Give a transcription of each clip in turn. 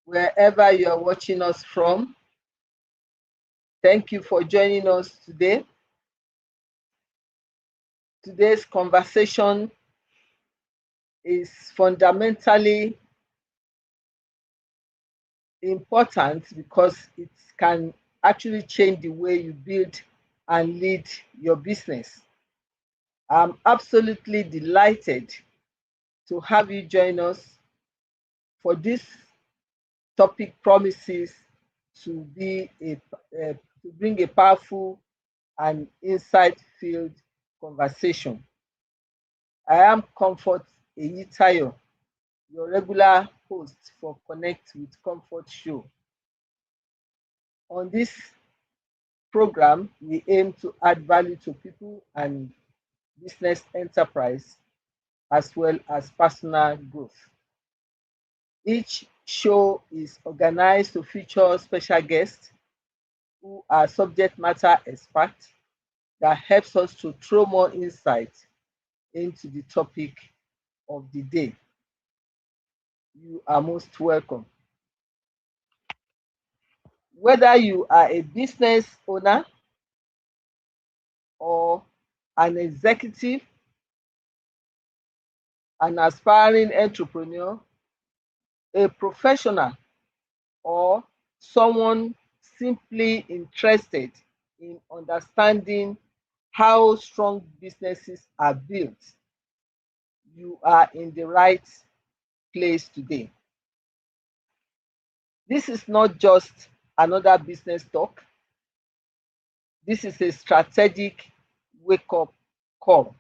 wherever you are watching us from. Thank you for joining us today. Today's conversation is fundamentally important because it can actually change the way you build and lead your business. I'm absolutely delighted to have you join us for this topic promises to be to bring a powerful and insight-filled conversation. I am Comfort Eyitayo, your regular host for Connect with Comfort show. On this program, we aim to add value to people and business enterprise as well as personal growth. Each show is organized to feature special guests who are subject matter experts that helps us to throw more insight into the topic of the day. You are most welcome. Whether you are a business owner or an executive, an aspiring entrepreneur, a professional, or someone simply interested in understanding how strong businesses are built, you are in the right place today. This is not just another business talk. This is a strategic wake-up call.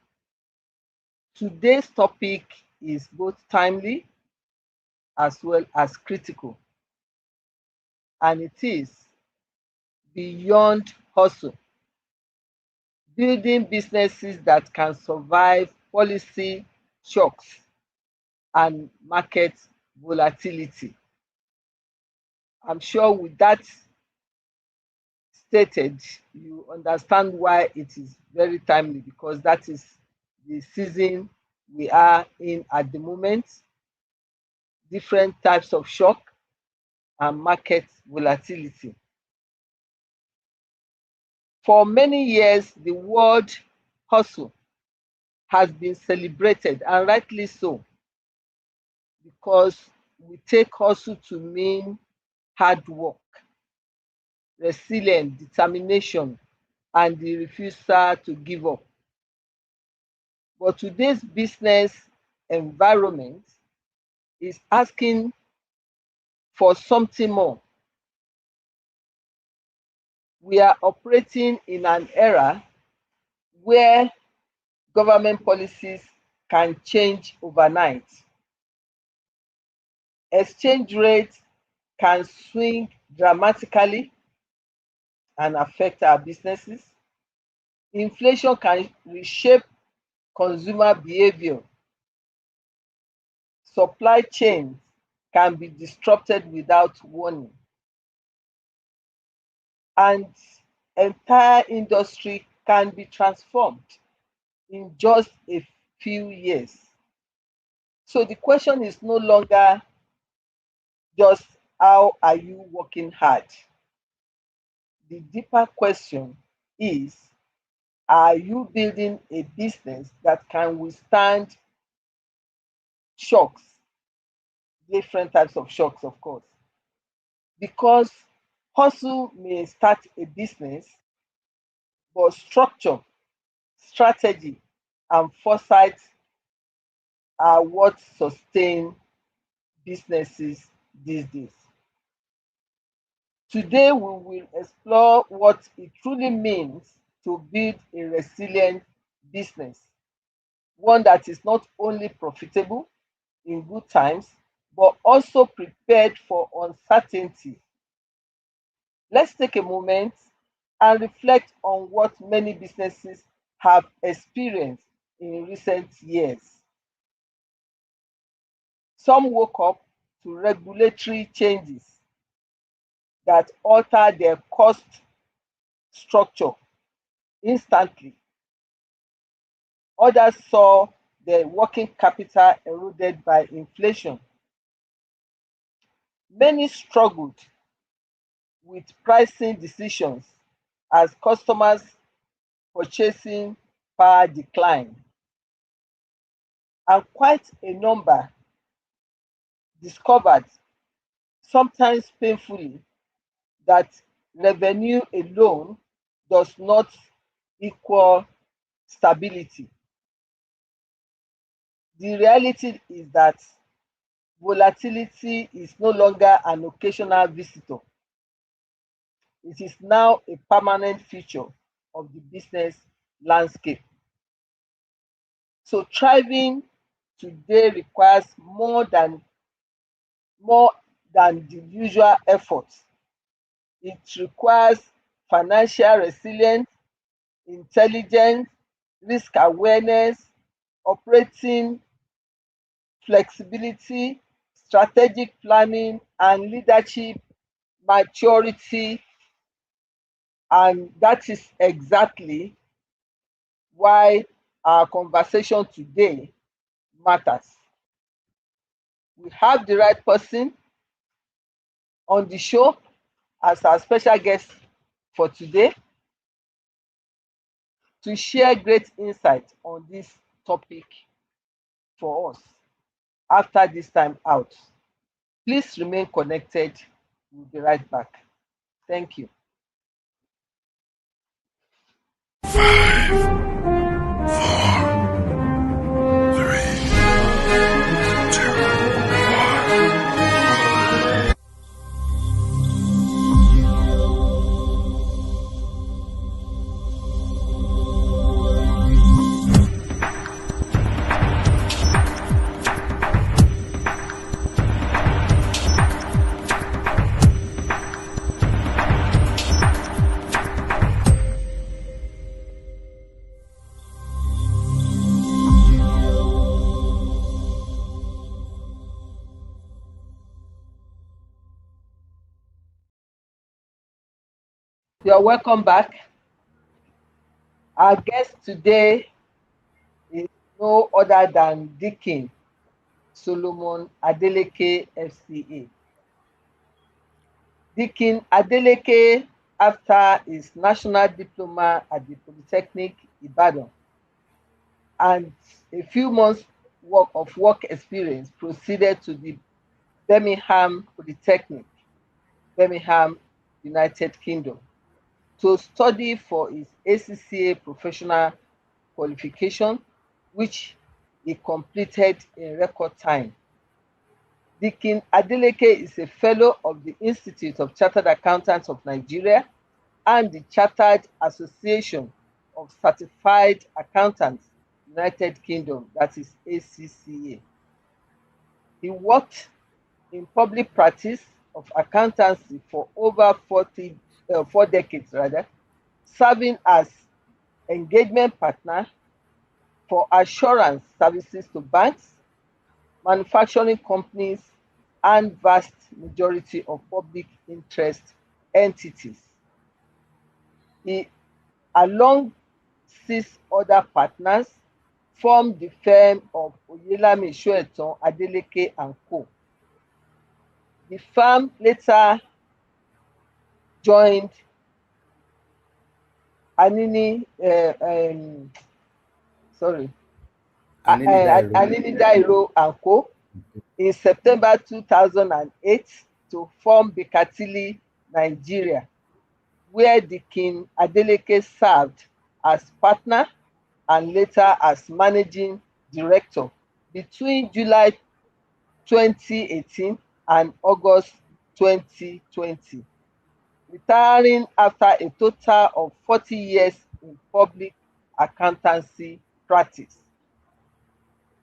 Today's topic is both timely as well as critical, and it is beyond hustle, building businesses that can survive policy shocks and market volatility. I'm sure with that stated, you understand why it is very timely, because that is the season we are in at the moment. Different types of shock and market volatility. For many years, the word hustle has been celebrated, and rightly so, because we take hustle to mean hard work, resilience, determination, and the refusal to give up. But today's business environment is asking for something more. We are operating in an era where government policies can change overnight. Exchange rates can swing dramatically and affect our businesses. Inflation can reshape consumer behavior. Supply chains can be disrupted without warning. And entire industry can be transformed in just a few years. So the question is no longer just how are you working hard? The deeper question is, are you building a business that can withstand shocks, different types of shocks, of course? Because hustle may start a business, but structure, strategy, and foresight are what sustain businesses these days. Today, we will explore what it truly means to build a resilient business, one that is not only profitable in good times, but also prepared for uncertainty. Let's take a moment and reflect on what many businesses have experienced in recent years. Some woke up to regulatory changes that alter their cost structure instantly. Others saw their working capital eroded by inflation. Many struggled with pricing decisions as customers' purchasing power declined, and quite a number discovered, sometimes painfully, that revenue alone does not equal stability. The reality is that volatility is no longer an occasional visitor. It is now a permanent feature of the business landscape. So thriving today requires more than the usual effort. It requires financial resilience, intelligence, risk awareness, operating flexibility, strategic planning, and leadership maturity. And that is exactly why our conversation today matters. We have the right person on the show as our special guest for today to share great insight on this topic for us after this time out. Please remain connected. We'll be right back. Thank you. You're welcome back. Our guest today is no other than Deacon Solomon Adeleke, FCA. Deacon Adeleke, after his national diploma at the Polytechnic Ibadan and a few months of work experience, proceeded to the Birmingham Polytechnic, Birmingham, United Kingdom, to study for his ACCA professional qualification, which he completed in record time. Deacon Adeleke is a fellow of the Institute of Chartered Accountants of Nigeria and the Chartered Association of Certified Accountants, United Kingdom, that is ACCA. He worked in public practice of accountancy for over 4 decades, serving as engagement partner for assurance services to banks, manufacturing companies, and vast majority of public interest entities. He, along 6 other partners, formed the firm of Oyelami Soetan Adeleke and Co. The firm later joined Anini, sorry, Anini Dairo and Co. in September 2008 to form Bekatili, Nigeria, where Deacon Adeleke served as partner and later as managing director between July 2018 and August 2020, retiring after a total of 40 years in public accountancy practice.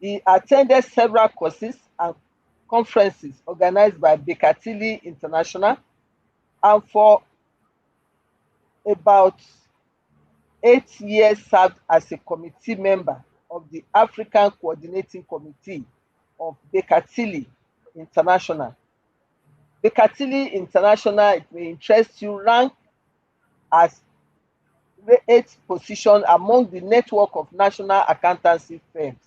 He attended several courses and conferences organized by Bekatili International, and for about 8 years served as a committee member of the African Coordinating Committee of Bekatili International. Bekatili International, it may interest you, rank as 8th position among the network of national accountancy firms.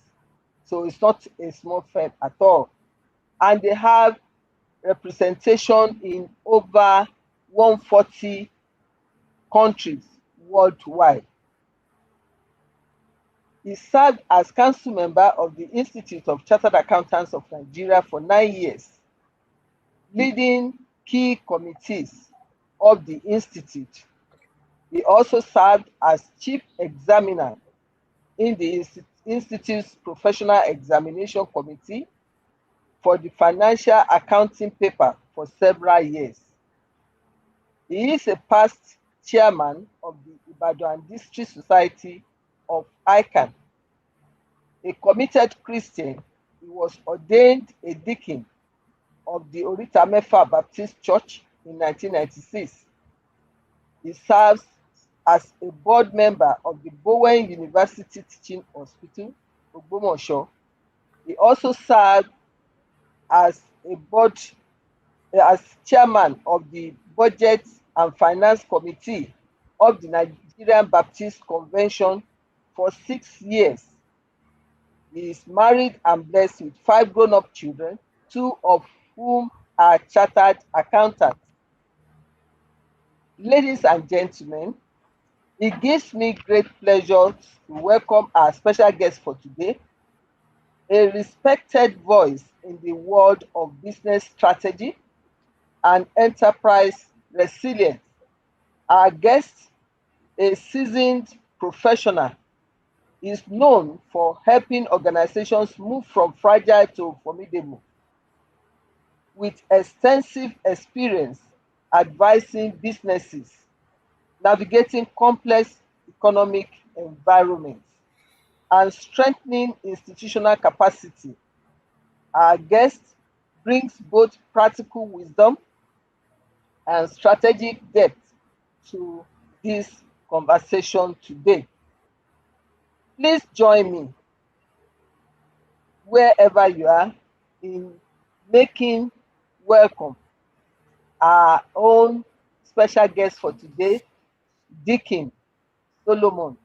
So it's not a small firm at all. And they have representation in over 140 countries worldwide. He served as council member of the Institute of Chartered Accountants of Nigeria for 9 years, leading key committees of the institute. He also served as chief examiner in the institute's professional examination committee for the financial accounting paper for several years. He is a past chairman of the Ibadan District Society of ICANN. A committed Christian, he was ordained a deacon of the Orita Mefa Baptist Church in 1996. He serves as a board member of the Bowen University Teaching Hospital, Ogbomoso. He also served as a board as chairman of the Budget and Finance Committee of the Nigerian Baptist Convention for 6 years. He is married and blessed with 5 grown-up children, 2 of whom are chartered accountants. Ladies and gentlemen, it gives me great pleasure to welcome our special guest for today, a respected voice in the world of business strategy and enterprise resilience. Our guest, a seasoned professional, is known for helping organizations move from fragile to formidable. With extensive experience advising businesses, navigating complex economic environments, and strengthening institutional capacity, our guest brings both practical wisdom and strategic depth to this conversation today. Please join me wherever you are in making welcome our own special guest for today, Deacon Solomon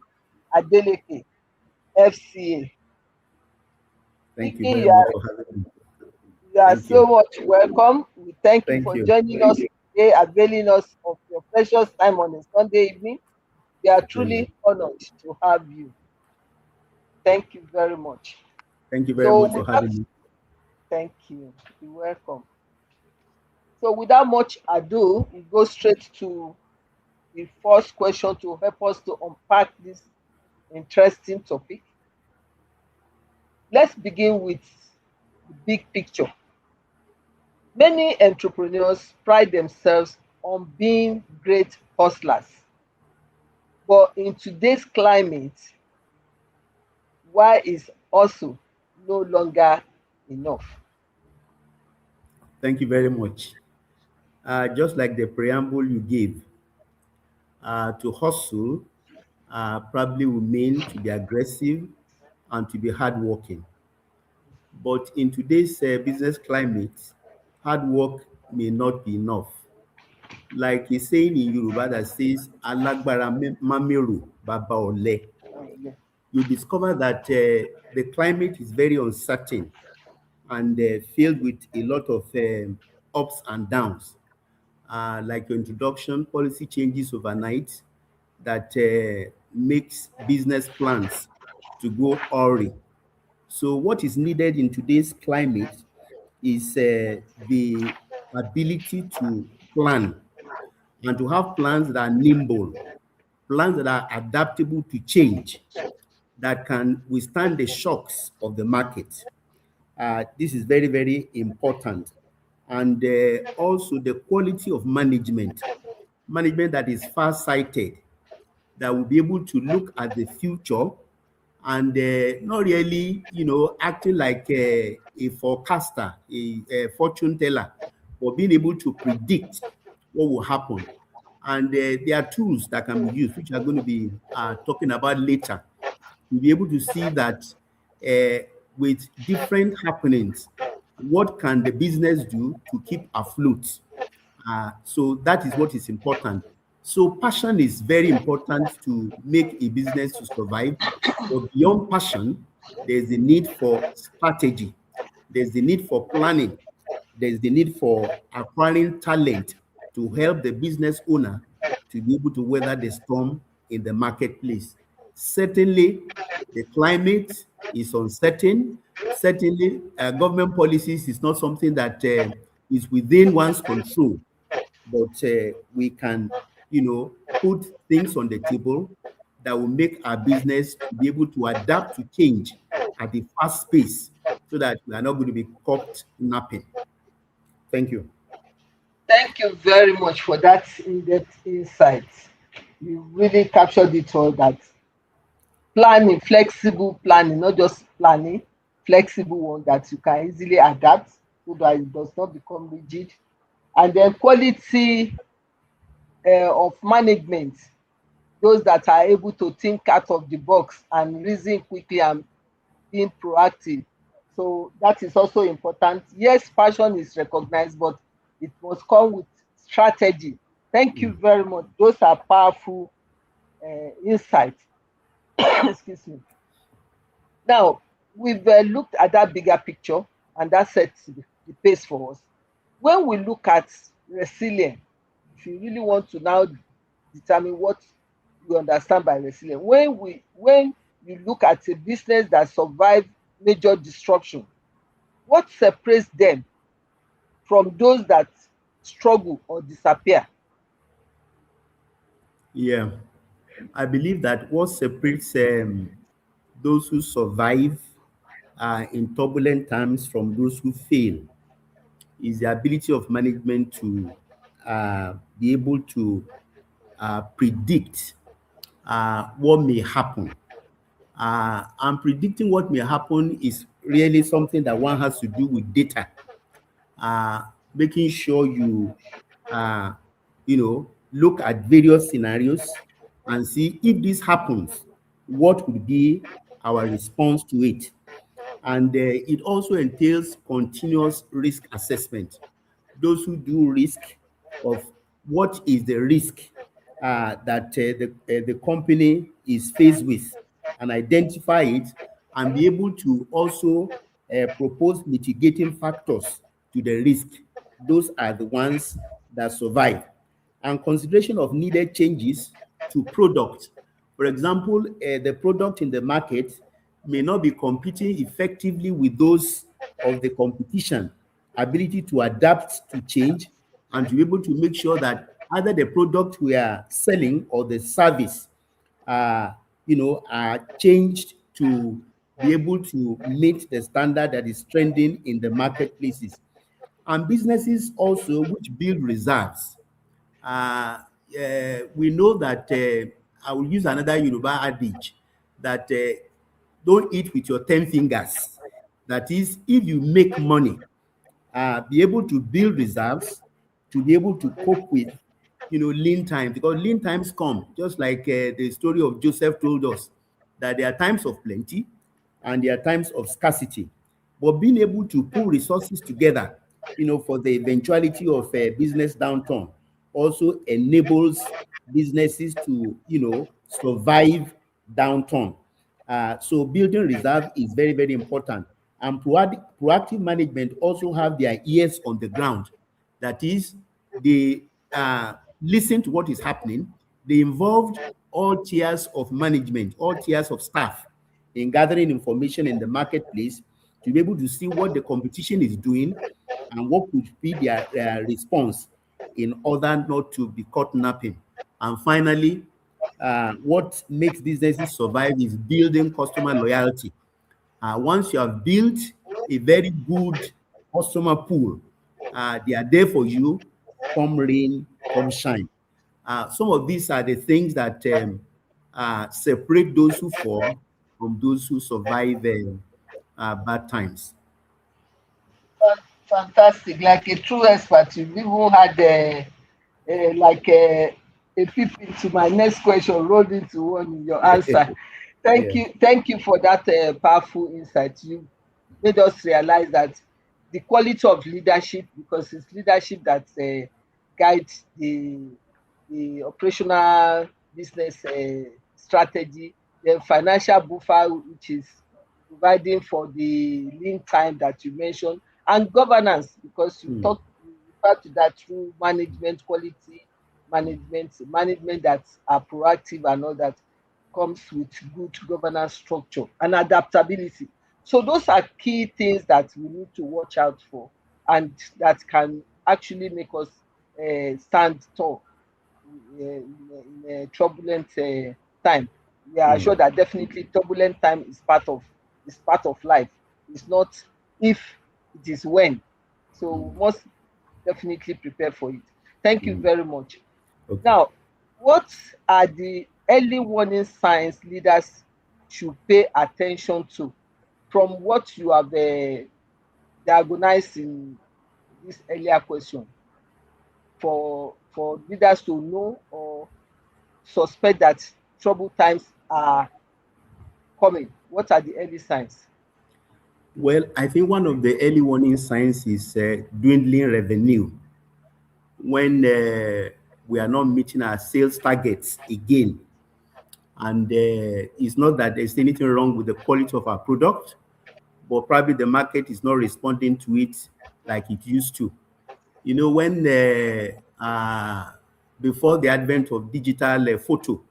Adeleke, FCA. Thank you Deacon, very much for having me. you are Thank so you. much welcome. We thank you Thank for you. joining us today, availing us of your precious time on a Sunday evening. We are A pleasure. truly honored to have you. Thank you very much. Thank you very So much for without having me. thank you. You're welcome. So without much ado, we go straight to the first question to help us to unpack this interesting topic. Let's begin with the big picture. Many entrepreneurs pride themselves on being great hustlers, but in today's climate, why is also no longer enough? Thank you very much. Just like the preamble you gave, to hustle probably will mean to be aggressive and to be hardworking. But in today's business climate, hard work may not be enough. Like a saying in Yoruba that says, "Alagbara mameru baba ole." You discover that the climate is very uncertain and filled with a lot of ups and downs. Like your introduction, policy changes overnight that makes business plans to go awry. So, what is needed in today's climate is the ability to plan and to have plans that are nimble, plans that are adaptable to change, that can withstand the shocks of the market. This is very, very important. And also the quality of management that is far-sighted, that will be able to look at the future and not really, acting like a forecaster, a fortune teller, but being able to predict what will happen. And there are tools that can be used, which I'm going to be talking about later, to be able to see that with different happenings, what can the business do to keep afloat? So that is what is important. So passion is very important to make a business to survive. But beyond passion, there's the need for strategy. There's the need for planning. there's the need for acquiring talent to help the business owner to be able to weather the storm in the marketplace. Certainly, the climate is uncertain. Certainly, government policies is not something that is within one's control, but we can, put things on the table that will make our business to be able to adapt to change at a fast pace so that we are not going to be caught napping. Thank you. Thank you very much for that in-depth insight. You really captured it all, that planning, flexible planning, not just planning, flexible one that you can easily adapt so that it does not become rigid. And then quality of management, those that are able to think out of the box and reason quickly and being proactive. So that is also important. Yes, passion is recognized, but it must come with strategy. Thank you Mm. very much. Those are powerful insights. Excuse me. Now, we've looked at that bigger picture, and that sets the pace for us. When we look at resilience, if you really want to now determine what you understand by resilience, when you look at a business that survived major disruption, what separates them from those that struggle or disappear? Yeah, I believe that what separates those who survive in turbulent times from those who fail is the ability of management to be able to predict what may happen. And predicting what may happen is really something that one has to do with data, uh, making sure uh, look at various scenarios and see if this happens, what would be our response to it. And it also entails continuous risk assessment. Those who do risk of what is the risk that the company is faced with and identify it and be able to also propose mitigating factors to the risk. Those are the ones that survive. And consideration of needed changes to product. For example, the product in the market may not be competing effectively with those of the competition. Ability to adapt to change and to be able to make sure that either the product we are selling or the service are changed to be able to meet the standard that is trending in the marketplaces. And businesses also which build reserves. uh, we know that I will use another Yoruba adage that don't eat with your 10 fingers. That is, if you make money, be able to build reserves to be able to cope with, lean times, because lean times come, just like the story of Joseph told us, that there are times of plenty and there are times of scarcity. But being able to pull resources together, for the eventuality of a business downturn also enables businesses to, survive downturn. So building reserve is very, very important. And proactive management also have their ears on the ground. That is, they listen to what is happening. They involved all tiers of management, all tiers of staff in gathering information in the marketplace to be able to see what the competition is doing and what could be their response in order not to be caught napping. And finally, what makes businesses survive is building customer loyalty. Once you have built a very good customer pool, they are there for you, come rain, come shine. Some of these are the things that separate those who fall from those who survive bad times. Fantastic, like a true expert. You've even had like a peep into my next question, rolled into one in your answer. Yeah. Thank you for that powerful insight. You made us realize that the quality of leadership, because it's leadership that guides the operational business strategy, the financial buffer, which is providing for the lean time that you mentioned, And governance, because mm, you refer to that through management, quality management that are proactive and all that comes with good governance structure and adaptability. So those are key things that we need to watch out for, and that can actually make us stand tall in a turbulent time. We are mm, sure that definitely turbulent time is part of life. It's not if, it is when. So we must definitely prepare for it. Thank you mm. very much. Okay. Now, what are the early warning signs leaders should pay attention to from what you have diagonized in this earlier question, for leaders to know or suspect that trouble times are coming? What are the early signs? Well, I think one of the early warning signs is dwindling revenue. When we are not meeting our sales targets again, and it's not that there's anything wrong with the quality of our product, but probably the market is not responding to it like it used to. You know, when before the advent of digital photo,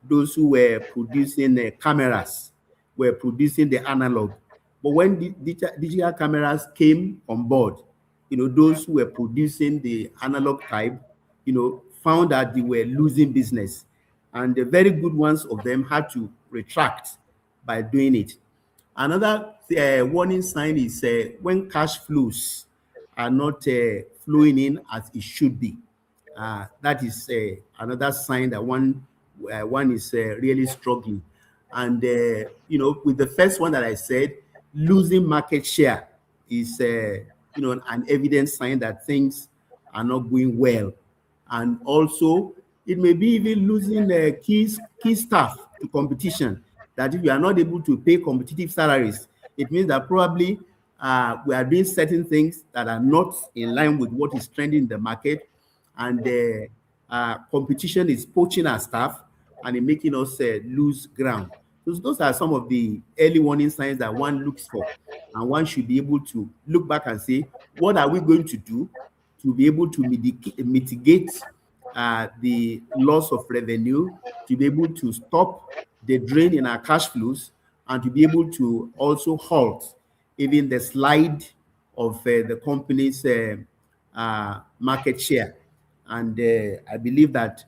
those who were producing cameras were producing the analog. But when the digital cameras came on board, you know, those who were producing the analog type, you know, found that they were losing business. And the very good ones of them had to retract by doing it. Another warning sign is when cash flows are not flowing in as it should be. That is another sign that one is really struggling. And you know, with the first one that I said, losing market share is you know, an evident sign that things are not going well. And also, it may be even losing key staff to competition. That if you are not able to pay competitive salaries, it means that probably we are doing certain things that are not in line with what is trending in the market, and competition is poaching our staff and it making us lose ground. Those are some of the early warning signs that one looks for, and one should be able to look back and say, what are we going to do to be able to mitigate the loss of revenue, to be able to stop the drain in our cash flows, and to be able to also halt even the slide of the company's market share. And I believe that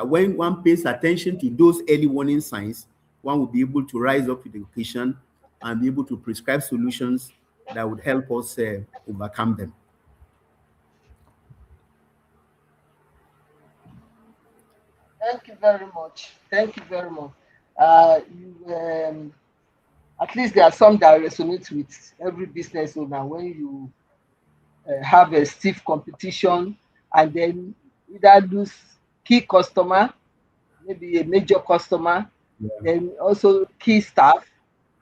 when one pays attention to those early warning signs, one will be able to rise up to the occasion and be able to prescribe solutions that would help us overcome them. Thank you very much. Thank you very much. At least there are some that resonate with every business owner. When you have a stiff competition and then either lose key customer, maybe a major customer, Yeah. then also key staff.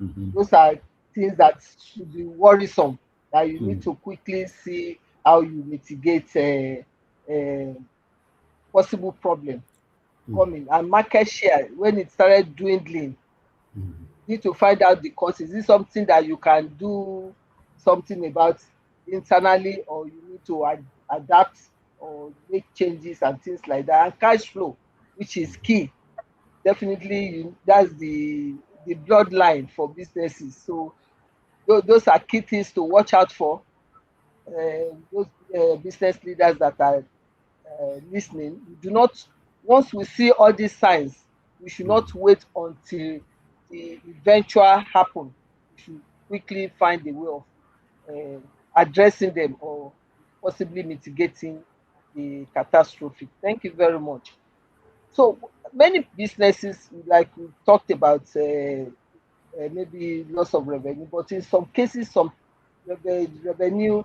Mhm. Those are things that should be worrisome, that you need Mm, to quickly see how you mitigate a possible problem mm, coming. And market share, when it started dwindling, mm. you need to find out the cause. Is this something that you can do something about internally, or you need to adapt or make changes and things like that? And cash flow, which is key. Definitely, that's the bloodline for businesses. So those are key things to watch out for. Those business leaders that are listening, we do not, once we see all these signs, we should not wait until the eventual happen. We should quickly find a way of addressing them or possibly mitigating the catastrophe. Thank you very much. So many businesses, like we talked about, maybe loss of revenue, but in some cases, some revenue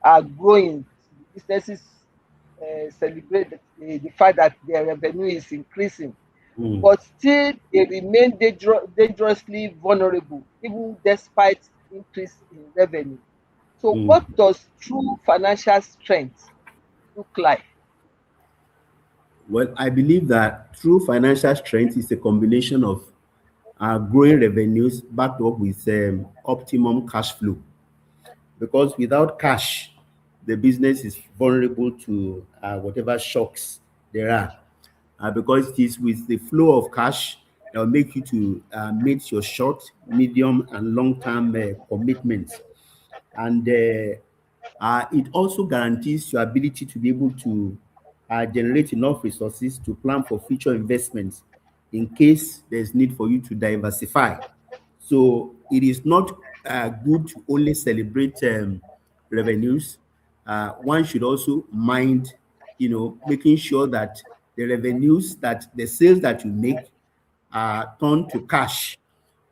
are growing. Businesses celebrate the fact that their revenue is increasing, Mm, but still they remain dangerously vulnerable, even despite increase in revenue. So, mm. what does true financial strength look like? Well, I believe that true financial strength is a combination of growing revenues backed up with optimum cash flow. because without cash, the business is vulnerable to whatever shocks there are. Because it is with the flow of cash that will make you to meet your short, medium, and long-term commitments. And it also guarantees your ability to be able to generate enough resources to plan for future investments in case there's need for you to diversify. So it is not good to only celebrate revenues. One should also mind, making sure that the revenues, that the sales that you make are turned to cash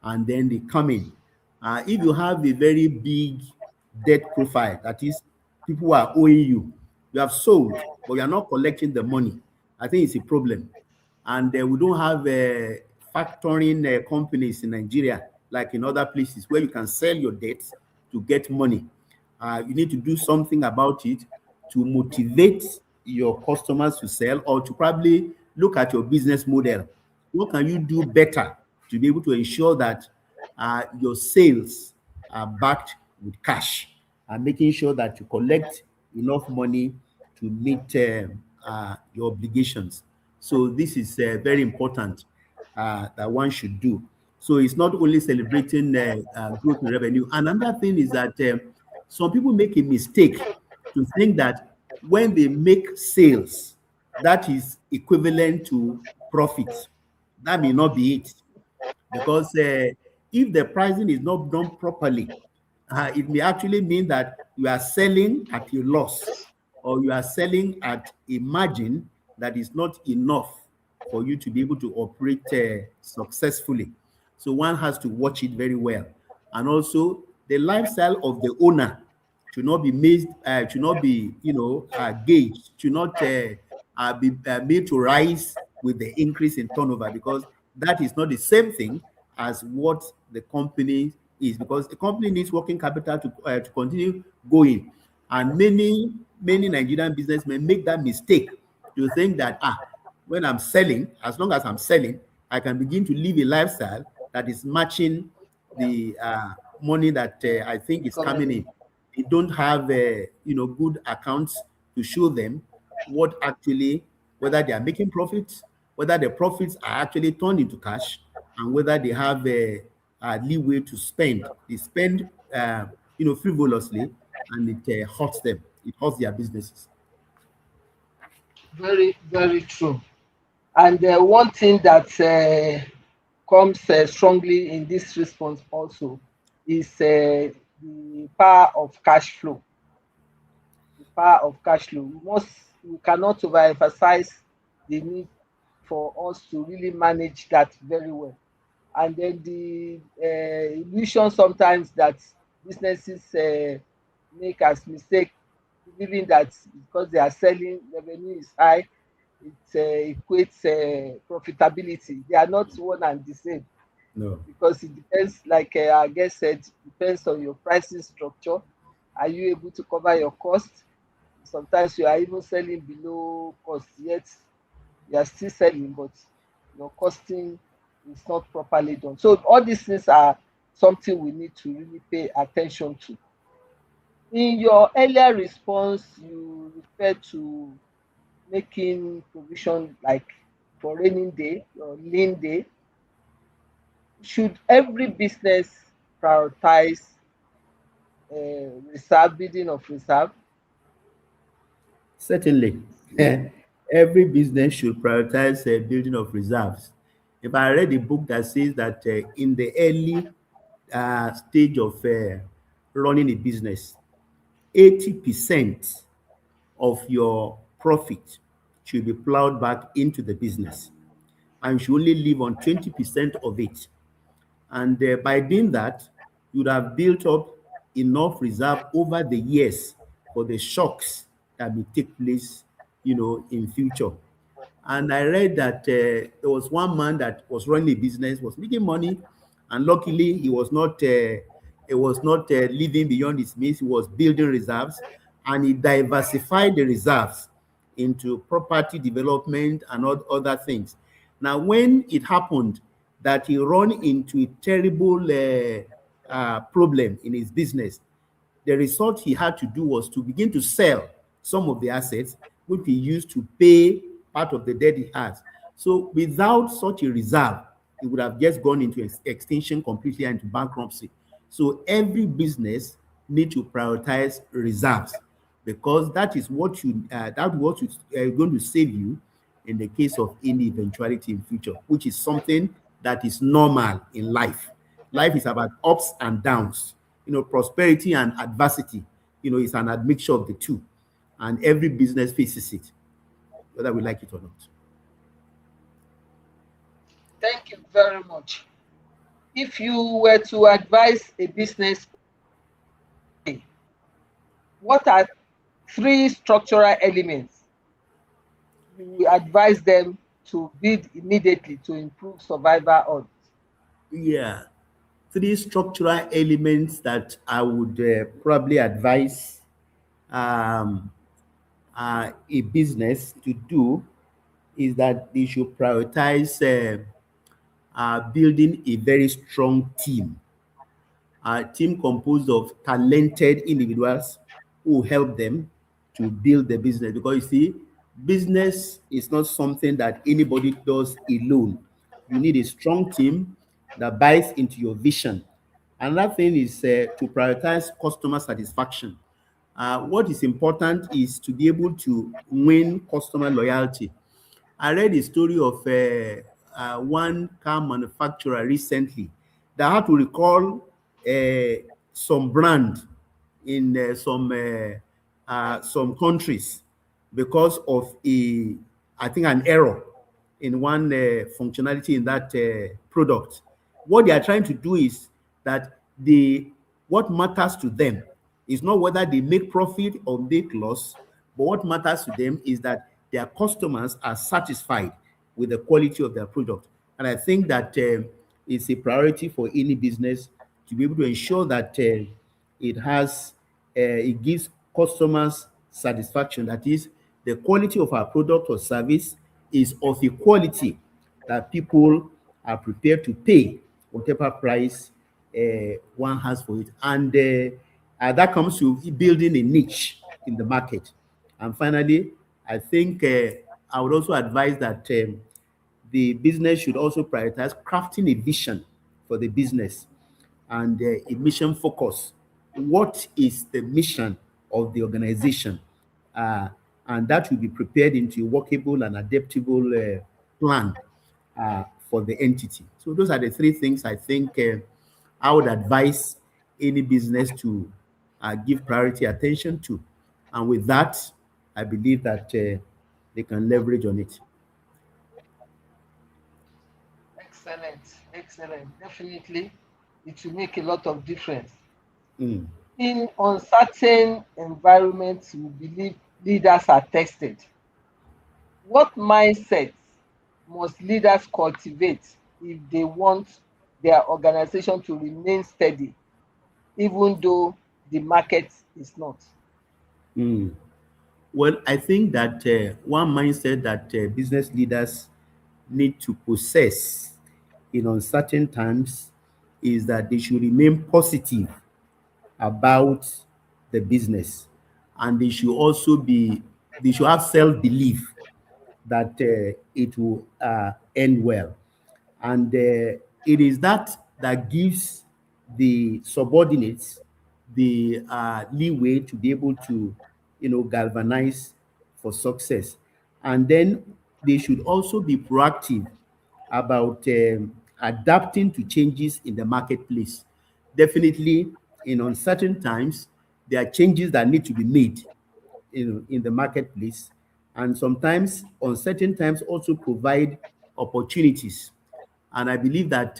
and then they come in. If you have a very big debt profile, that is, people are owing you, you have sold, but you are not collecting the money, I think it's a problem. And we don't have factoring companies in Nigeria like in other places where you can sell your debts to get money. You need to do something about it to motivate your customers to sell, or to probably look at your business model. What can you do better to be able to ensure that your sales are backed with cash, and making sure that you collect enough money to meet your obligations? So this is very important that one should do. So it's not only celebrating growth in revenue. Another thing is that some people make a mistake to think that when they make sales, that is equivalent to profit. That may not be it, because if the pricing is not done properly, it may actually mean that you are selling at a loss, or you are selling at a margin that is not enough for you to be able to operate successfully. So one has to watch it very well. And also, the lifestyle of the owner should not be made, should not be, gauged, should not be made to rise with the increase in turnover, because that is not the same thing as what the company is, because the company needs working capital to continue going. And many Nigerian businessmen make that mistake to think that when I'm selling, as long as I'm selling, I can begin to live a lifestyle that is matching the money that I think is coming Economy. in. They don't have good accounts to show them what actually, whether they are making profits, whether the profits are actually turned into cash, and whether they have a leeway to spend. They spend frivolously, and it hurts them. It hurts their businesses. Very, very true. And one thing that comes strongly in this response also is the power of cash flow. The power of cash flow. We cannot overemphasize the need for us to really manage that very well. And then the illusion sometimes that businesses make as mistake, believing that because they are selling, revenue is high, it equates profitability. They are not one and the same, No, because it depends, like our guest said, depends on your pricing structure. Are you able to cover your cost? Sometimes you are even selling below cost, yet you are still selling, but your costing is not properly done. So all these things are something we need to really pay attention to. In your earlier response, you referred to making provision like for raining day or lean day. Should every business prioritize reserve, building of reserve? certainly. Every business should prioritize building of reserves. If I read a book that says that in the early stage of running a business, 80% of your profit should be plowed back into the business, and you should only live on 20% of it. And by doing that, you would have built up enough reserve over the years for the shocks that may take place, in future. And I read that there was one man that was running a business, was making money, and luckily he was not living beyond his means. He was building reserves, and he diversified the reserves into property development and other things. Now, when it happened that he run into a terrible problem in his business, the result he had to do was to begin to sell some of the assets, which he used to pay part of the debt he has. So without such a reserve, it would have just gone into extinction completely and into bankruptcy. So every business need to prioritize reserves, because that is what what is going to save you in the case of any eventuality in future, which is something that is normal in life. Life is about ups and downs. Prosperity and adversity, is an admixture of the two, and every business faces it, whether we like it or not. Thank you very much. If you were to advise a business, what are three structural elements you will advise them to build immediately to improve survival odds? Yeah, three structural elements that I would probably advise um, a business to do is that they should prioritize building a very strong team, a team composed of talented individuals who help them to build the business. Because you see, business is not something that anybody does alone. You need a strong team that buys into your vision. Another thing is to prioritize customer satisfaction. What is important is to be able to win customer loyalty. I read a story of one car manufacturer recently that had to recall some brand in some countries because of I think, an error in one functionality in that product. What they are trying to do is that what matters to them is not whether they make profit or make loss, but what matters to them is that their customers are satisfied with the quality of their product. And I think that it's a priority for any business to be able to ensure that it gives customers satisfaction. That is, the quality of our product or service is of a quality that people are prepared to pay whatever price one has for it. And that comes to building a niche in the market. And finally, I think I would also advise that the business should also prioritize crafting a vision for the business and a mission focus. What is the mission of the organization? Uh, and that will be prepared into a workable and adaptable plan for the entity. So those are the three things I think I would advise any business to give priority attention to. And with that, I believe that they can leverage on it. Excellent, excellent. Definitely, it will make a lot of difference. Mm. In uncertain environments, we believe leaders are tested. What mindsets must leaders cultivate if they want their organization to remain steady, even though the market is not? Mm. Well, I think that one mindset that business leaders need to possess in uncertain times is that they should remain positive about the business, and they should have self-belief that it will end well. And it is that gives the subordinates the leeway to be able to, galvanize for success. And then they should also be proactive about adapting to changes in the marketplace. Definitely, in uncertain times, there are changes that need to be made in the marketplace. And sometimes uncertain times also provide opportunities. And I believe that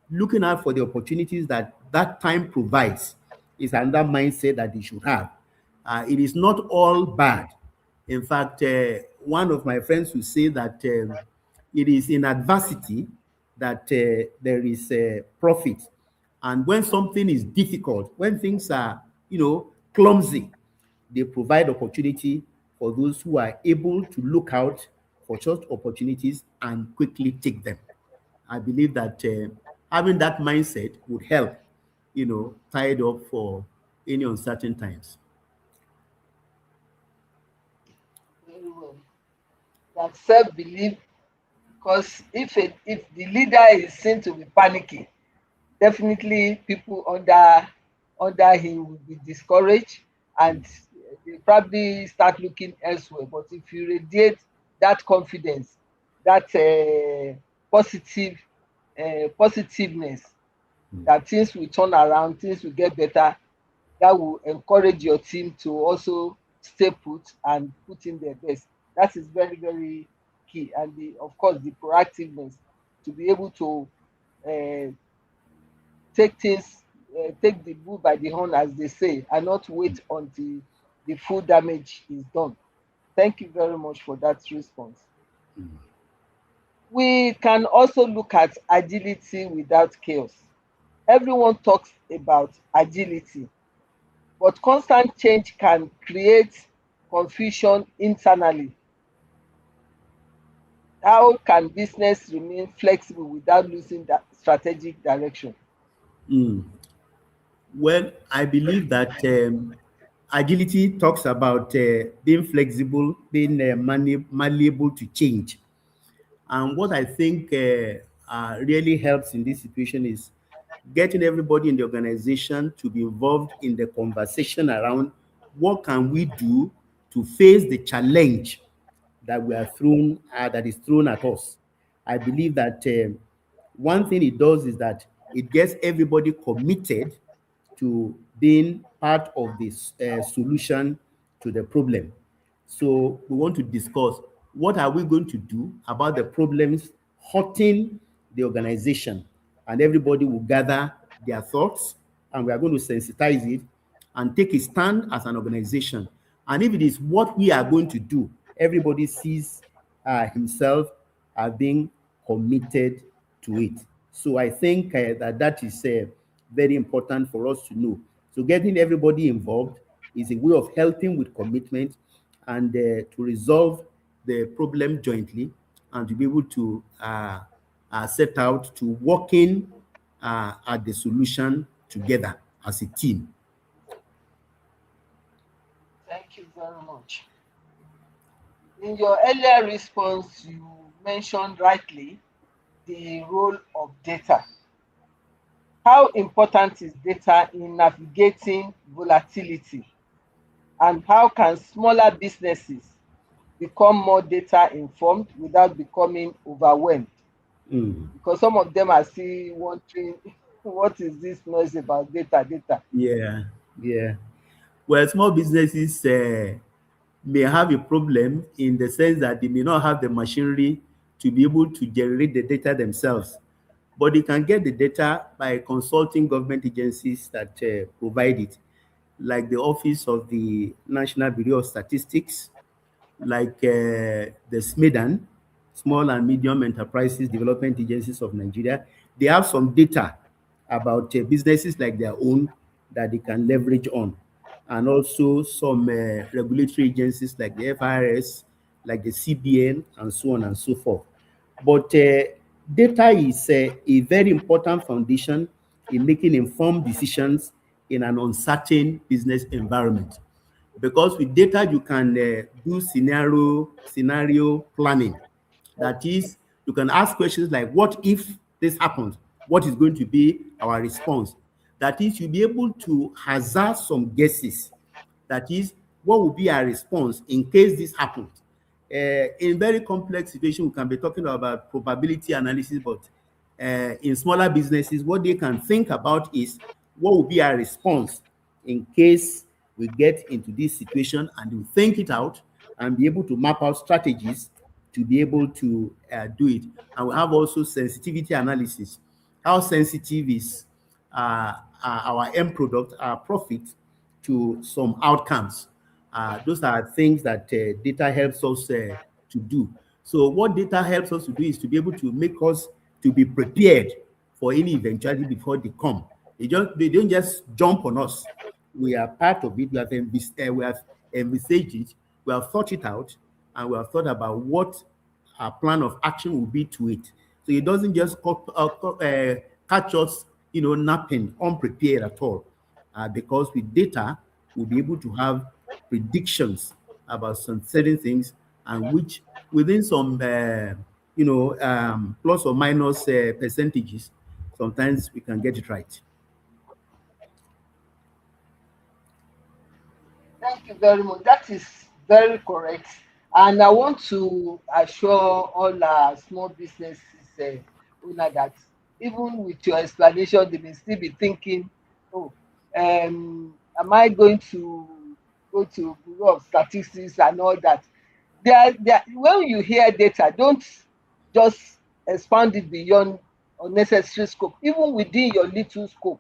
looking out for the opportunities that that time provides is another mindset that they should have. It is not all bad. In fact, one of my friends will say that it is in adversity that there is profit. And when something is difficult, when things are, clumsy, they provide opportunity for those who are able to look out for such opportunities and quickly take them. I believe that having that mindset would help, tied up for any uncertain times. Very well. That self-belief, because if the leader is seen to be panicking, definitely people under him will be discouraged, and they probably start looking elsewhere. But if you radiate that confidence, that positive positiveness, that things will turn around, things will get better, that will encourage your team to also stay put and put in their best. That is very, very key. And of course, the proactiveness to be able to uh, take things, take the bull by the horn, as they say, and not wait until the full damage is done. Thank you very much for that response. We can also look at agility without chaos. Everyone talks about agility, but constant change can create confusion internally. How can business remain flexible without losing that strategic direction? Mm. Well, I believe that agility talks about being flexible, being malleable to change. And what I think really helps in this situation is getting everybody in the organization to be involved in the conversation around what can we do to face the challenge that we are thrown that is thrown at us. I believe that one thing it does is that it gets everybody committed to being part of this solution to the problem. So we want to discuss what are we going to do about the problems hurting the organization, and everybody will gather their thoughts, and we are going to sensitize it and take a stand as an organization. And if it is what we are going to do, everybody sees himself as being committed to it. So I think that is very important for us to know. So getting everybody involved is a way of helping with commitment and to resolve the problem jointly, and to be able to set out to working at the solution together as a team. Thank you very much. In your earlier response, you mentioned rightly the role of data. How important is data in navigating volatility? And how can smaller businesses become more data informed without becoming overwhelmed? Mm. Because some of them are still wondering, what is this noise about data, data? Yeah, yeah. Well, small businesses may have a problem in the sense that they may not have the machinery to be able to generate the data themselves, but they can get the data by consulting government agencies that provide it, like the Office of the National Bureau of Statistics, like the SMEDAN, Small and Medium Enterprises Development Agencies of Nigeria. They have some data about businesses like their own that they can leverage on, and also some regulatory agencies like the FIRS, like the CBN, and so on and so forth. But data is a very important foundation in making informed decisions in an uncertain business environment, because with data you can do scenario planning. That is, you can ask questions like, what if this happens, what is going to be our response? That is, you'll be able to hazard some guesses. That is, what will be our response in case this happens? In very complex situation, we can be talking about probability analysis, but in smaller businesses, what they can think about is what will be our response in case we get into this situation, and you think it out and be able to map out strategies to be able to do it. And we have also sensitivity analysis. How sensitive is our end product, our profit, to some outcomes? Those are things that data helps us to do. So what data helps us to do is to be able to make us to be prepared for any eventuality before they come. They don't just jump on us. We are part of it. We have envisaged it. We have thought it out, and we have thought about what our plan of action will be to it. So it doesn't just catch us, napping, unprepared at all. because with data, we'll be able to have predictions about some certain things, and which within some, plus or minus percentages, sometimes we can get it right. Thank you very much. That is very correct. And I want to assure all our small businesses owner that even with your explanation, they may still be thinking, oh, am I going to go to Bureau of Statistics and all that? When you hear data, don't just expand it beyond unnecessary scope, even within your little scope,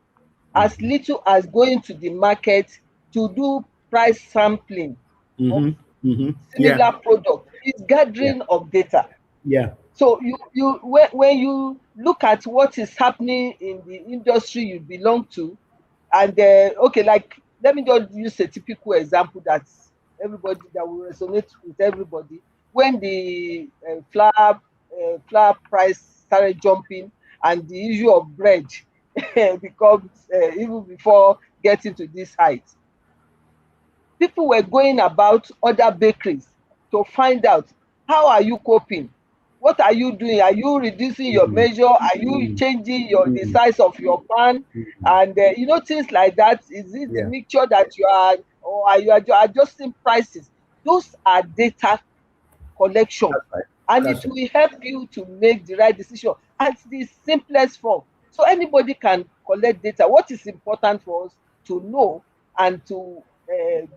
as Mm-hmm. little as going to the market to do price sampling of Mm-hmm. Mm-hmm. Yeah. similar product is Yeah. gathering of data. Yeah. So when you look at what is happening in the industry you belong to, and okay, like let me just use a typical example that will resonate with everybody. When the flour price started jumping, and the issue of bread becomes even before getting to this height, people were going about other bakeries to find out, how are you coping, what are you doing, are you reducing your Mm-hmm. measure, are you Mm-hmm. changing the Mm-hmm. size of your pan, and things like that. Is it the Yeah. mixture that you are, or are you adjusting prices? Those are data collection, That's right. and it That's right. will help you to make the right decision at the simplest form. So anybody can collect data. What is important for us to know and to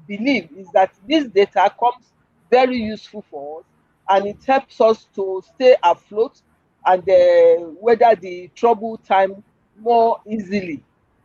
believe is that this data comes very useful for us, and it helps us to stay afloat and weather the trouble time more easily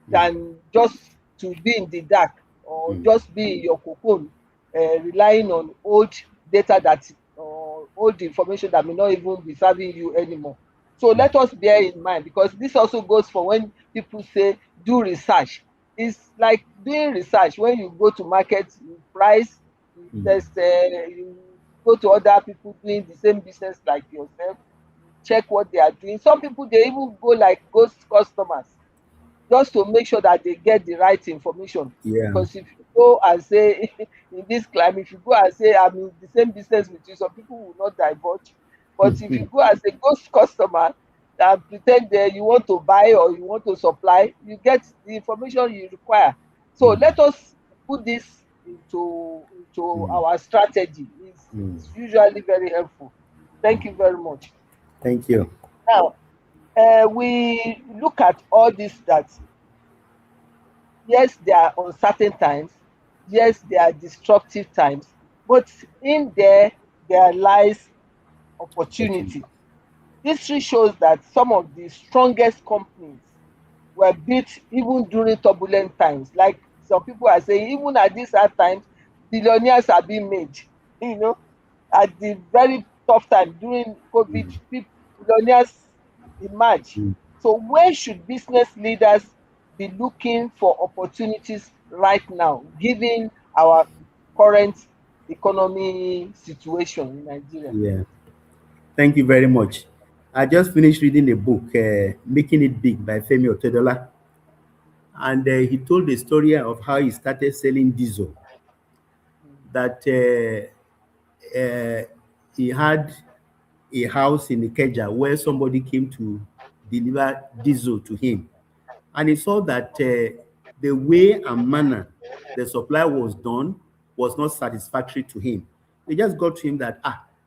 than just to be in the dark, or Mm. just be in your cocoon, relying on old data that, or old information that may not even be serving you anymore. So let us bear in mind, because this also goes for when people say do research. It's like doing research. When you go to market, you price, you Mm. test, you go to other people doing the same business like yourself, you check what they are doing. Some people, they even go like ghost customers, just to make sure that they get the right information. Yeah. Because if you go and say in this climate, if you go and say I'm in the same business with you, some people will not divulge. But if you go as a ghost customer and pretend that you want to buy or you want to supply, you get the information you require. So Mm. let us put this into Mm. our strategy. Mm. It's usually very helpful. Thank you very much. Thank you. Now, we look at all this, that yes, there are uncertain times, yes, there are destructive times, but in there lies Opportunity. opportunity. History shows that some of the strongest companies were built even during turbulent times. Like some people are saying, even at these hard times, billionaires are being made. You know, at the very tough time during COVID, Mm. billionaires emerge. Mm. So where should business leaders be looking for opportunities right now, given our current economy situation in Nigeria? Yeah. Thank you very much. I just finished reading a book, Making It Big by Femi Otedola, and he told the story of how he started selling diesel. That he had a house in Ikeja where somebody came to deliver diesel to him, and he saw that the way and manner the supply was done was not satisfactory to him. They just got to him that,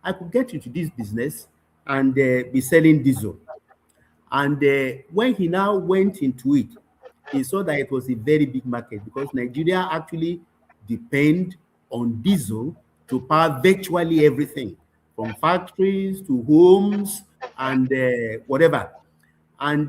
I could get into this business and be selling diesel. And when he now went into it, he saw that it was a very big market because Nigeria actually depend on diesel to power virtually everything, from factories to homes and whatever. And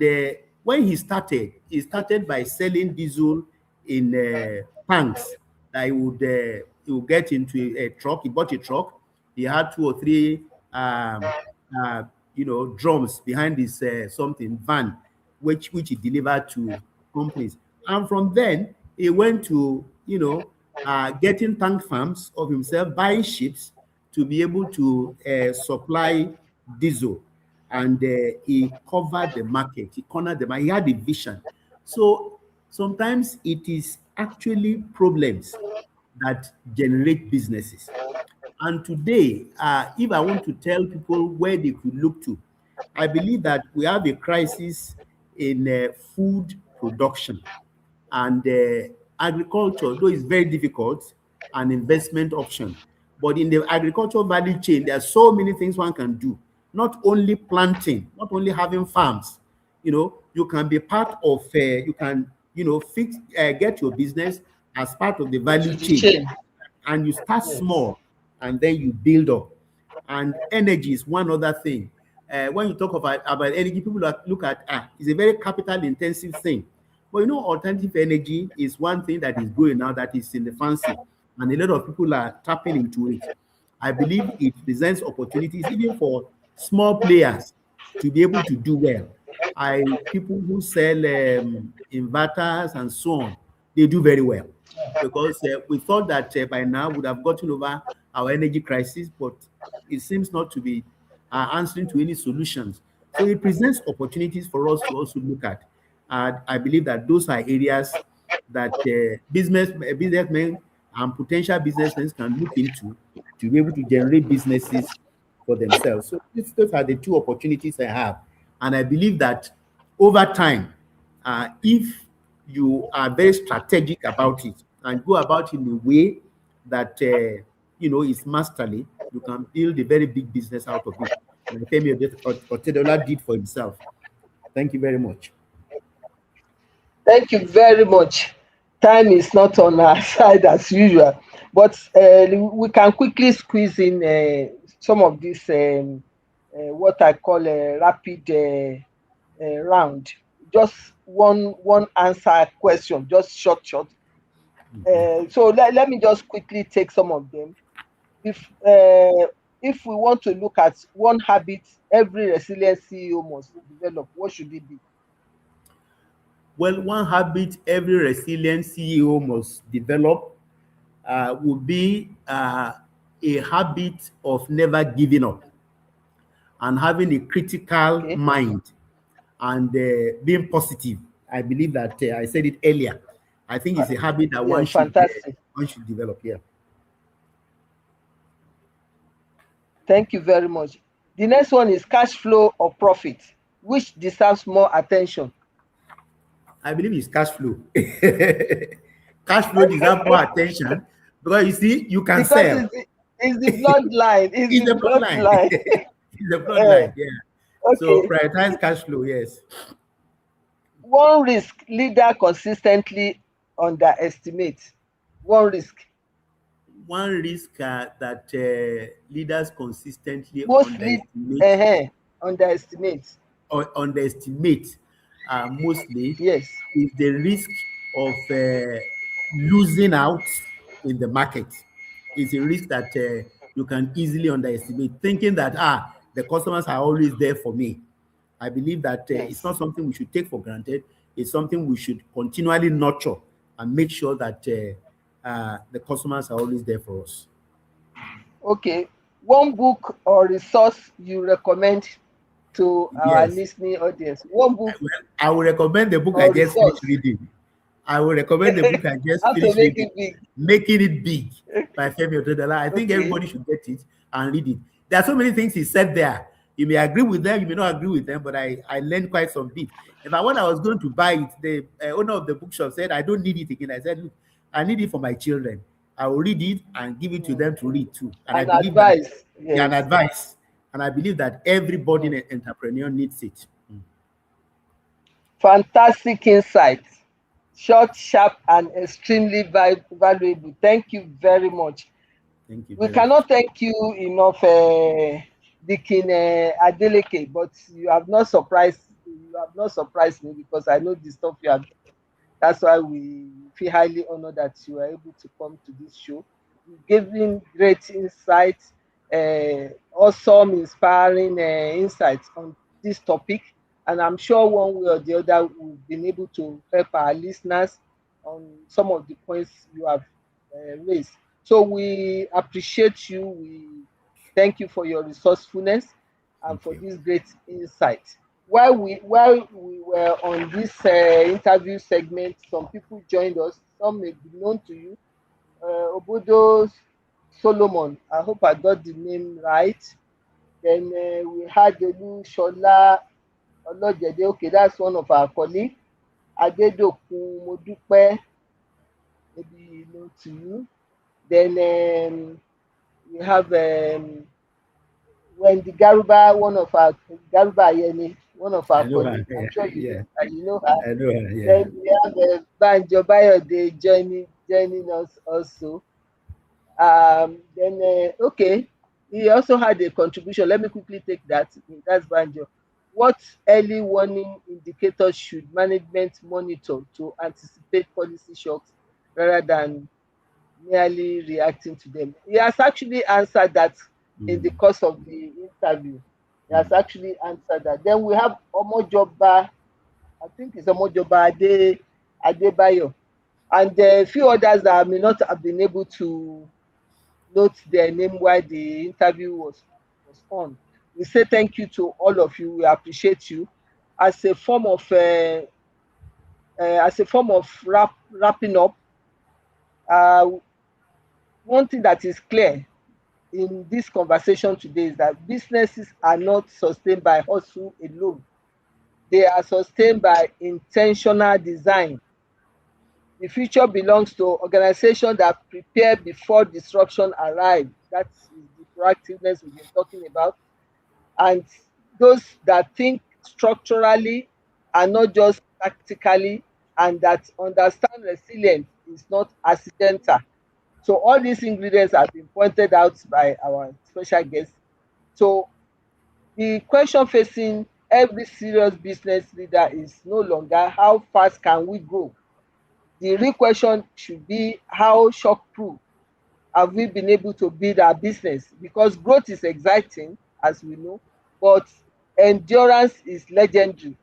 when he started by selling diesel in tanks that he would get into a truck. He bought a truck. He had two or three uh, drums behind his something van, which he delivered to companies. And from then he went to getting tank farms of himself, buying ships to be able to supply diesel, and he covered the market. He cornered the market. He had a vision. So sometimes it is actually problems that generate businesses. And today, if I want to tell people where they could look to, I believe that we have a crisis in food production and agriculture, though it's very difficult, an investment option. But in the agricultural value chain, there are so many things one can do. Not only planting, not only having farms. You can be part of. You can, fix, get your business as part of the into value the chain, chain. and you start Yes. small and then you build up. And energy is one other thing. When you talk about energy, people look at, it's a very capital intensive thing. But alternative energy is one thing that is going now, that is in the fancy, and a lot of people are tapping into it. I believe it presents opportunities even for small players to be able to do well. People who sell inverters and so on, they do very well, because we thought that by now would have gotten over our energy crisis, but it seems not to be answering to any solutions. So it presents opportunities for us to also look at. I believe that those are areas that businessmen and potential businessmen can look into to be able to generate businesses for themselves. So those are the two opportunities I have. And I believe that over time, if you are very strategic about it and go about it in a way that is masterly, you can build a very big business out of it. Like Femi Otedola did for himself. Thank you very much. Thank you very much. Time is not on our side as usual, but we can quickly squeeze in some of this what I call a rapid round. Just one answer question, just short. So let me just quickly take some of them. If we want to look at one habit every resilient CEO must develop, what should it be? Well, one habit every resilient CEO must develop would be a habit of never giving up and having a critical Okay. mind and being positive. I believe that I said it earlier. I think it's a habit that Yeah, fantastic. one should develop. Yeah, Thank you very much. The next one is cash flow or profit, which deserves more attention. I believe it's cash flow. Cash flow deserves more attention because you see, you can Because sell. it's the bloodline. It's It's the the bloodline. bloodline. It's the Uh, bloodline. Yeah. So okay. prioritize cash flow. Yes. One risk leader consistently underestimate. One risk. One risk that leaders consistently Most underestimate. underestimate mostly Yes. is the risk of losing out in the market. It's a risk that you can easily underestimate, thinking that the customers are always there for me. I believe that it's Yes. not something we should take for granted. It's something we should continually nurture and make sure that the customers are always there for us. Okay. One book or resource you recommend to our Yes. listening audience. One book Well, I will recommend the book I or just finished resource. reading. I will recommend the book I just How to finished make reading, it big. Making It Big by Femi Otedola. I think Okay. everybody should get it and read it. There are so many things he said there. You may agree with them, you may not agree with them, but I learned quite some bit. In fact, when I was going to buy it, the owner of the bookshop said, I don't need it again. I said, look, I need it for my children. I will read it and give it to them to read too. And I And believe that, advice. yeah, an Yes. advice. And I believe that everybody in Mm. an entrepreneur needs it. Fantastic insight. Short, sharp, and extremely valuable. Thank you very much. Thank you We very much. cannot thank you enough, Dikin Adeleke, but you have not surprised me because I know the stuff you have. That's why we feel highly honored that you are able to come to this show. You gave him great insights, awesome, inspiring insights on this topic. And I'm sure one way or the other, we've been able to help our listeners on some of the points you have raised. So we appreciate you. We thank you for your resourcefulness and Thank for you. this great insight. While we were on this interview segment, some people joined us some may be known to you. Obodo Solomon, I hope I got the name right. Then we had Shola Olojede, okay, that's one of our colleagues. Adedokun Modupe, maybe known to you. Then we have when the Garuba, one of our Garuba Ayeni, one of I our know her. colleagues. I'm sure you Yeah, know her. You know her. I know her. Yeah. Then we have Banjo Bayode joining us also. Then okay, he also had a contribution. Let me quickly take that. That's Banjo. What early warning indicators should management monitor to anticipate policy shocks rather than merely reacting to them? He has actually answered that in Mm, the course of the interview. He has mm. actually answered that. Then we have Omojoba, I think it's Omojoba Adebayo, and a few others that I may not have been able to note their name while the interview was on. We say thank you to all of you. We appreciate you as a form of wrapping up. Uh, One thing that is clear in this conversation today is that businesses are not sustained by hustle alone. They are sustained by intentional design. The future belongs to organizations that prepare before disruption arrives. That is the proactiveness we've been talking about. And those that think structurally and not just tactically, and that understand resilience is not accidental. So all these ingredients have been pointed out by our special guest. So the question facing every serious business leader is no longer how fast can we grow. The real question should be how shock-proof have we been able to build our business, because growth is exciting, as we know, but endurance is legendary.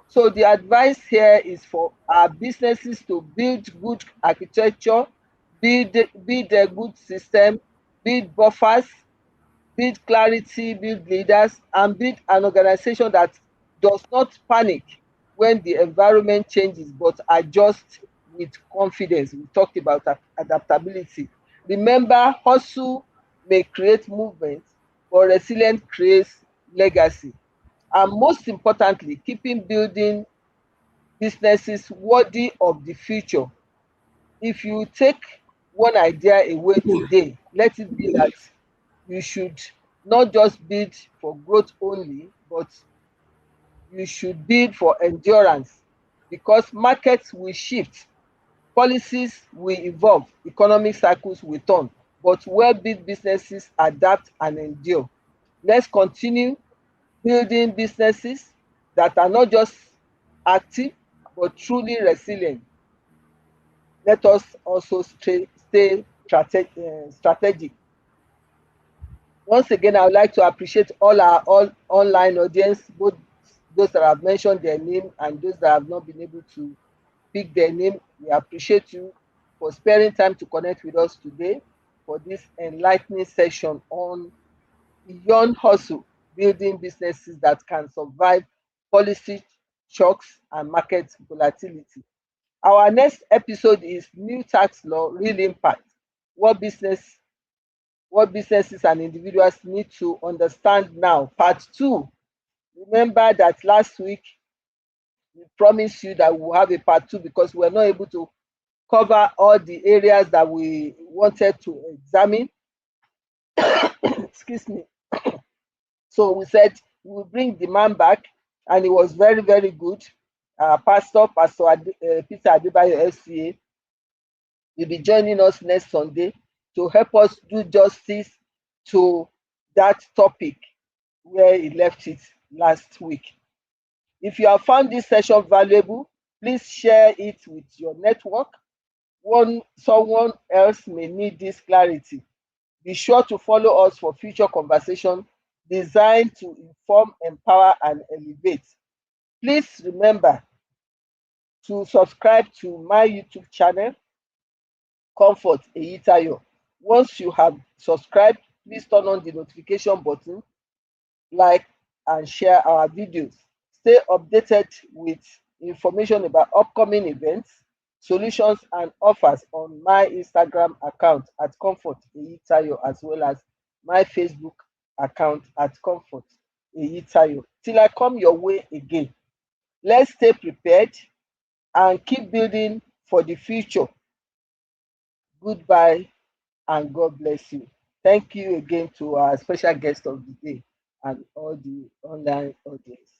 So the advice here is for our businesses to build good architecture, build a good system, build buffers, build clarity, build leaders, and build an organization that does not panic when the environment changes but adjust with confidence. We talked about adaptability. Remember, hustle may create movement, but resilience creates legacy. And most importantly, keeping building businesses worthy of the future. If you take one idea away today, let it be that you should not just build for growth only, but you should build for endurance, because markets will shift, policies will evolve, economic cycles will turn, but well-built businesses adapt and endure. Let's continue building businesses that are not just active but truly resilient. Let us also stay strategic. Once again, I would like to appreciate all online audience, both those that have mentioned their name and those that have not been able to pick their name. We appreciate you for sparing time to connect with us today for this enlightening session on beyond hustle, building businesses that can survive policy shocks and market volatility. Our next episode is New Tax Law, Real Impact. What business what businesses and individuals need to understand now. Part 2. Remember that last week we promised you that we will have a part 2 because we were not able to cover all the areas that we wanted to examine. Excuse me. So we said we will bring the man back, and it was very, very good. Pastor Peter Adebayo FCA will be joining us next Sunday to help us do justice to that topic where he left it last week. If you have found this session valuable, please share it with your network. Someone else may need this clarity. Be sure to follow us for future conversation designed to inform, empower, and elevate. Please remember to subscribe to my YouTube channel, Comfort Eyitayo. Once you have subscribed, please turn on the notification button, like, and share our videos. Stay updated with information about upcoming events, solutions and offers on my Instagram account at Comfort Eyitayo, as well as my Facebook account at Comfort Eyitayo. Till I come your way again, let's stay prepared and keep building for the future. Goodbye and God bless you. Thank you again to our special guest of the day and all the online audience.